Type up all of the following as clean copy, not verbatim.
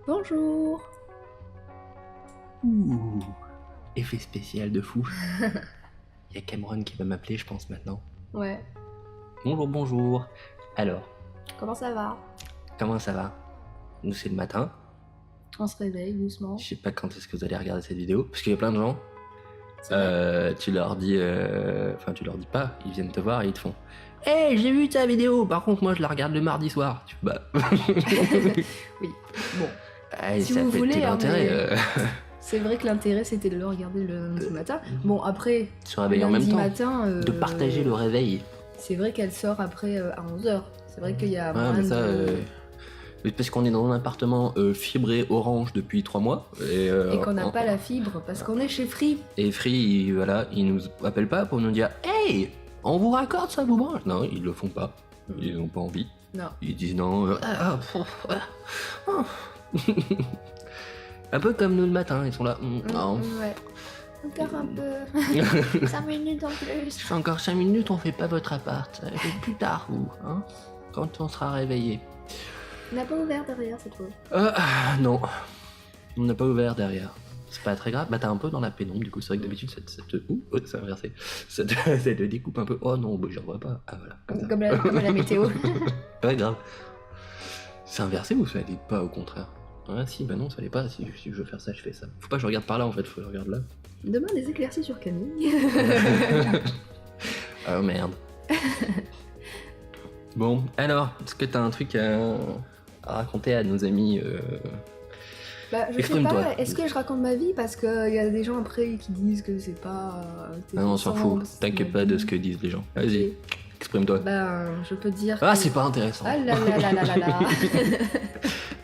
Bonjour. Ouh, effet spécial de fou. Il y a Cameron qui va m'appeler, je pense, maintenant. Ouais, Bonjour, bonjour. Alors, comment ça va? comment ça va? Nous, c'est le matin. On se réveille doucement. Je sais pas quand est-ce que vous allez regarder cette vidéo, parce qu'il y a plein de gens. C'est vrai. Tu leur dis... Enfin, tu leur dis pas, ils viennent te voir et ils te font « Hey, j'ai vu ta vidéo, par contre, moi, je la regarde le mardi soir. » Tu fais, bah... Oui, bon. Ah, Si ça vous peut voulez, être hein, l'intérêt. C'est vrai que l'intérêt c'était de le regarder le lundi matin. Bon, après, Se réveiller en même lundi temps. matin, De partager le réveil. c'est vrai qu'elle sort après à 11h. C'est vrai qu'il y a Ouais, moins mais ça... de... Parce qu'on est dans un appartement fibré orange depuis 3 mois. Et qu'on n'a pas la fibre, parce qu'on est chez Free. Et Free, voilà, ils nous appellent pas pour nous dire « Hey, on vous raccorde, ça vous branche ?» Non, ils le font pas. Ils n'ont pas envie. Non. Ils disent non. Un peu comme nous le matin, ils sont là. Non. Ouais. Encore un peu. 5 minutes en plus. Encore 5 minutes, on fait pas votre appart. Plus tard, vous, hein, quand on sera réveillé. On n'a pas ouvert derrière cette fois. Non, on n'a pas ouvert derrière. C'est pas très grave. Bah, t'es un peu dans la pénombre, du coup, c'est vrai que d'habitude, ça te. Ouh, ça a inversé. Ça te découpe un peu. Oh non, bah, j'en vois pas. Ah voilà. Comme la météo. Ouais, grave. C'est inversé ou ça allait pas au contraire? Ah si, bah non, ça allait pas. Si je veux faire ça, je fais ça. Faut pas que je regarde par là en fait, faut que je regarde là. Demain, des éclaircies sur Camille. Oh merde. Bon, alors, est-ce que t'as un truc à raconter à nos amis Bah, je sais Exprime-toi. pas, est-ce que je raconte ma vie parce qu'il y a des gens après qui disent que c'est pas. Ah non, on s'en fout. T'inquiète pas de ce que disent les gens. Vas-y, exprime-toi. Ben, je peux dire. Ah, que- c'est pas intéressant. Ah là là là là là là.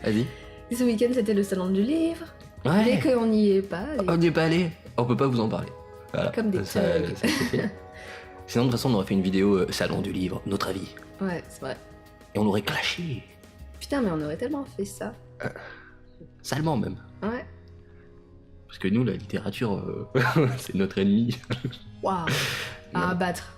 Vas-y. Ce week-end, c'était le salon du livre. Dès Ouais. qu'on n'y est pas. On n'y est pas allé. On peut pas vous en parler. Voilà. Comme des ça, thugs. ça, c'est fait. Sinon, de toute façon, on aurait fait une vidéo salon du livre, notre avis. Ouais, c'est vrai. Et on aurait clashé. Putain, mais on aurait tellement fait ça. Salement même. Ouais. Parce que nous, la littérature, c'est notre ennemi. Waouh. À abattre.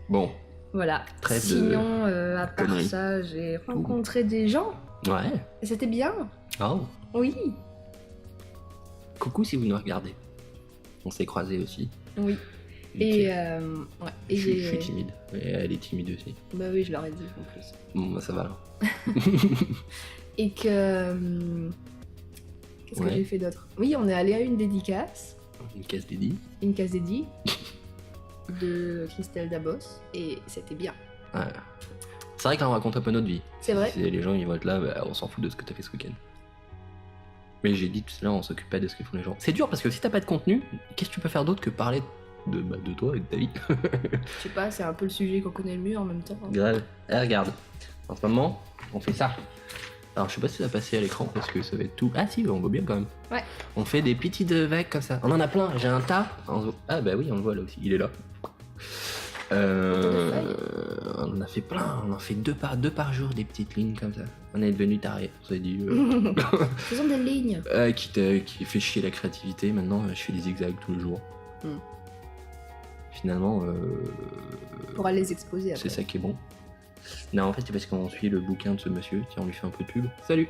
Bon, Voilà. Trêve de Sinon, à part conneries. ça, j'ai rencontré des gens. ouais. Et c'était bien. Oh, Oui. coucou si vous nous regardez. On s'est croisés aussi. Oui. Ok. Et, ouais. Et je j'ai- suis timide. Et elle est timide aussi. Bah oui, je leur ai dit en plus. Bon, bah ça va alors. Et que. Qu'est-ce que Ouais. j'ai fait d'autre? Oui, on est allé à une dédicace, Une caisse dédiée. une case dédiée de Christelle Dabos, et c'était bien. Ouais. C'est vrai que là, on raconte un peu notre vie. C'est vrai. Les gens, ils vont être là, bah, on s'en fout de ce que t'as fait ce week-end. Mais j'ai dit tout à l'heure, on s'occupe pas de ce que font les gens. C'est dur parce que si t'as pas de contenu, qu'est-ce que tu peux faire d'autre que parler de toi et de ta vie? Je sais pas, c'est un peu le sujet qu'on connaît le mieux en même temps. Grave. Eh, regarde. En ce moment, on fait ça. Alors, je sais pas si ça va passer à l'écran parce que ça va être tout. Ah, si, on voit bien quand même. Ouais. On fait des petites vagues comme ça. On en a plein. J'ai un tas. Ah, bah oui, on le voit là aussi. Il est là. On en a fait plein. On en fait deux par jour, des petites lignes comme ça. On est devenu taré. On s'est dit. Faisons des lignes. Qui fait chier la créativité. Maintenant, je fais des zigzags tous les jours. Mm. Finalement, Pour aller les exposer après. c'est ça qui est bon. Non, en fait, c'est parce qu'on suit le bouquin de ce monsieur. Tiens, on lui fait un peu de pub. Salut.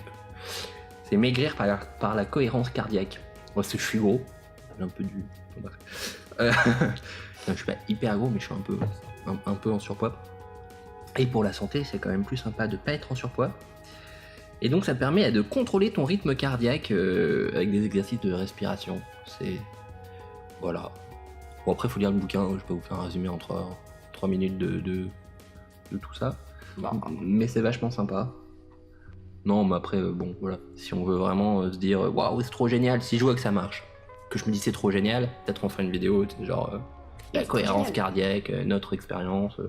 C'est maigrir par la cohérence cardiaque. Moi, je suis gros. J'ai un peu du. Bon, bref. Je suis pas hyper gros, mais je suis un peu en surpoids. Et pour la santé, c'est quand même plus sympa de pas être en surpoids. Et donc, ça permet de contrôler ton rythme cardiaque avec des exercices de respiration. C'est. Voilà. Bon, après, il faut lire le bouquin. Je peux vous faire un résumé en 3 minutes de tout ça. Mais c'est vachement sympa. Non, mais après, bon, voilà. Si on veut vraiment se dire, waouh, c'est trop génial, si je vois que ça marche, que je me dis c'est trop génial, peut-être on fera une vidéo, genre, la c'est cohérence génial. cardiaque, notre expérience,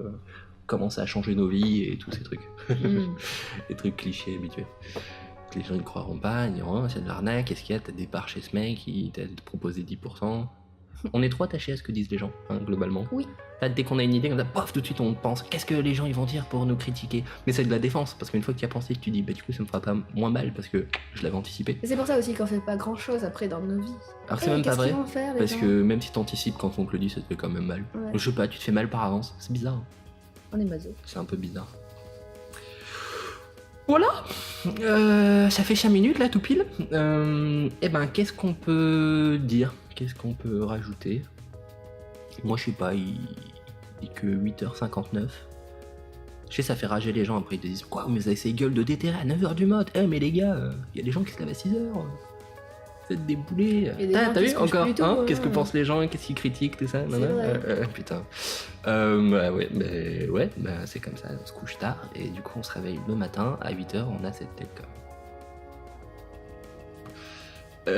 comment ça a changé nos vies et tous ces trucs. Mm. Les trucs clichés habitués. Que les gens ne croiront pas, ils diront, oh, c'est de l'arnaque, qu'est-ce qu'il y a, t'as des parts chez ce mec, il t'a proposé 10%. On est trop attachés à ce que disent les gens, hein, globalement. Oui. Là, dès qu'on a une idée comme ça, paf, tout de suite on pense, qu'est-ce que les gens ils vont dire pour nous critiquer? Mais c'est de la défense, parce qu'une fois que tu y as pensé, tu dis, bah du coup ça me fera pas moins mal, parce que je l'avais anticipé. Et c'est pour ça aussi qu'on fait pas grand chose après dans nos vies. Alors c'est Hey, même pas qu'est-ce vrai, qu'ils vont faire, les parce gens que même si t'anticipes quand on te le dit, ça te fait quand même mal. Ouais. Je sais pas, tu te fais mal par avance, c'est bizarre, hein. On est maso. C'est un peu bizarre. Voilà. Ça fait 5 minutes là tout pile. Eh ben qu'est-ce qu'on peut dire? Qu'est-ce qu'on peut rajouter? Moi je sais pas, il est que 8h59. Je sais, ça fait rager les gens après, ils te disent quoi, mais vous avez ces gueules de déterré à 9h du mat. Eh mais les gars, il y a des gens qui se lèvent à 6h. Faites des boulets. Et des gens T'as qui vu se couchent encore plus tôt, hein, qu'est-ce que ouais. pensent les gens? Qu'est-ce qu'ils critiquent, tout ça? C'est vrai. Putain. Ouais, bah, c'est comme ça, on se couche tard et du coup on se réveille le matin à 8h, on a cette tête quoi.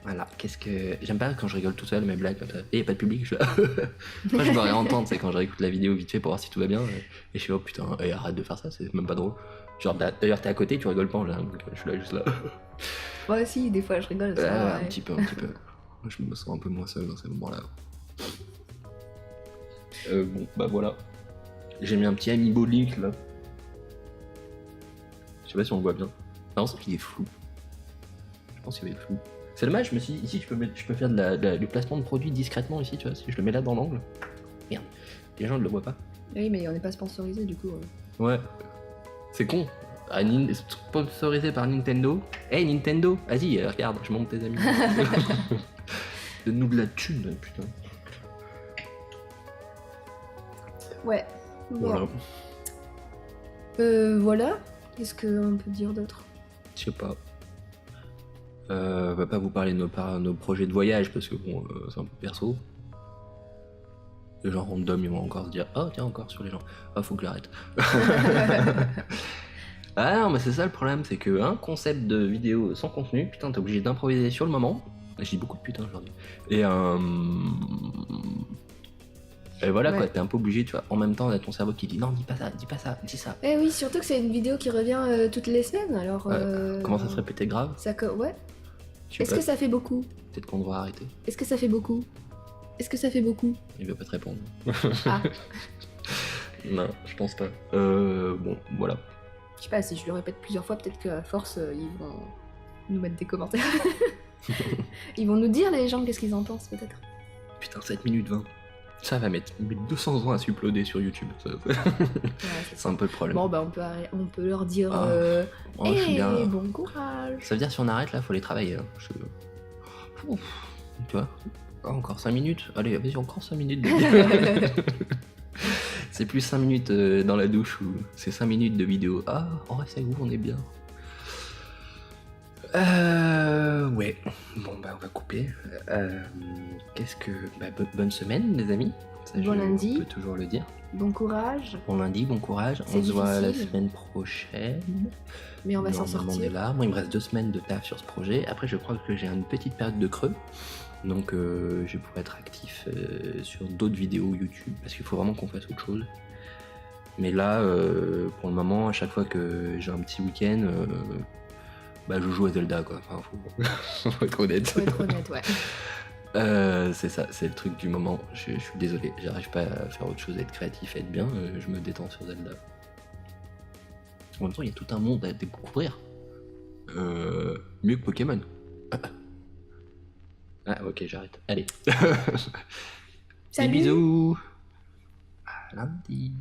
Voilà, qu'est-ce que. J'aime pas quand je rigole tout seul, mes blagues comme ça. Et y a pas de public, je suis là. Après, je dois réentendre, c'est quand je réécoute la vidéo vite fait pour voir si tout va bien. Et je suis oh putain, arrête de faire ça, c'est même pas drôle. Genre, d'ailleurs, t'es à côté, tu rigoles pas en général, donc je suis là juste là. Moi aussi, des fois, je rigole. Ça, Un ouais. petit peu. Je me sens un peu moins seul dans ces moments-là. Bon, bah voilà. J'ai mis un petit amiibo Link là. Je sais pas si on le voit bien. Non, c'est qu'il est flou. Je pense qu'il va être flou. C'est dommage, je me suis dit, ici je peux faire du placement de produit discrètement ici, tu vois, si je le mets là dans l'angle. Merde, les gens ne le voient pas. Oui, mais on n'est pas sponsorisé du coup. Ouais, c'est con. Sponsorisé par Nintendo. Hey Nintendo, vas-y, regarde, je monte tes amis. Donne-nous de la thune, putain. Ouais. Voilà. Voilà. Qu'est-ce qu'on peut dire d'autre? Je sais pas. On va pas vous parler de nos projets de voyage parce que bon, c'est un peu perso. Les gens random, ils vont encore se dire oh tiens, encore sur les gens. Ah, faut que j'arrête. Ah non, mais c'est ça le problème, c'est que un concept de vidéo sans contenu, putain, t'es obligé d'improviser sur le moment. Je dis beaucoup de putain aujourd'hui. Et voilà Ouais. quoi, t'es un peu obligé, tu vois. En même temps, on a ton cerveau qui dit non, dis pas ça, dis ça. Eh oui, surtout que c'est une vidéo qui revient toutes les semaines, alors... Comment ça se répétait grave? Ouais. Je sais Est-ce pas, que ça fait beaucoup? peut-être qu'on devra arrêter. Est-ce que ça fait beaucoup? Est-ce que ça fait beaucoup? Il va pas te répondre. Ah, Non, je pense pas. Bon, voilà. je sais pas, si je le répète plusieurs fois, peut-être qu'à force, ils vont nous mettre des commentaires. Ils vont nous dire, les gens, qu'est-ce qu'ils en pensent, peut-être. Putain, 7 minutes 20. Ça va mettre 200 ans à s'uploader sur YouTube. Ouais, C'est un peu le problème. Bon, bah, on peut leur dire... Ah. Oh, je suis bien. bon courage. Ça veut dire si on arrête là, faut aller travailler. Hein. Ouf. Tu vois. Encore 5 minutes. Allez, vas-y, encore 5 minutes. C'est plus 5 minutes dans la douche ou c'est 5 minutes de vidéo. Ah, on reste avec vous, on est bien. Ouais. Bon, bah, on va couper. Qu'est-ce que. Bah, bonne semaine, les amis. Ça, Bon lundi. On peut toujours le dire. Bon courage, Bon lundi, bon courage. C'est On se voit la difficile. semaine prochaine. mais on va s'en Normalement, on est sortir. là. Moi, il me reste 2 semaines de taf sur ce projet. Après, je crois que j'ai une petite période de creux. Donc, je pourrais être actif sur d'autres vidéos YouTube parce qu'il faut vraiment qu'on fasse autre chose. Mais là, pour le moment, à chaque fois que j'ai un petit week-end, bah, je joue à Zelda, quoi. Enfin, faut être honnête. Faut être honnête, ouais. C'est ça, c'est le truc du moment. Je suis désolé, j'arrive pas à faire autre chose, à être créatif, à être bien. Je me détends sur Zelda. En même temps, il y a tout un monde à découvrir. Mieux que Pokémon. Ah, ok, j'arrête. Allez. Des Salut. bisous. À lundi.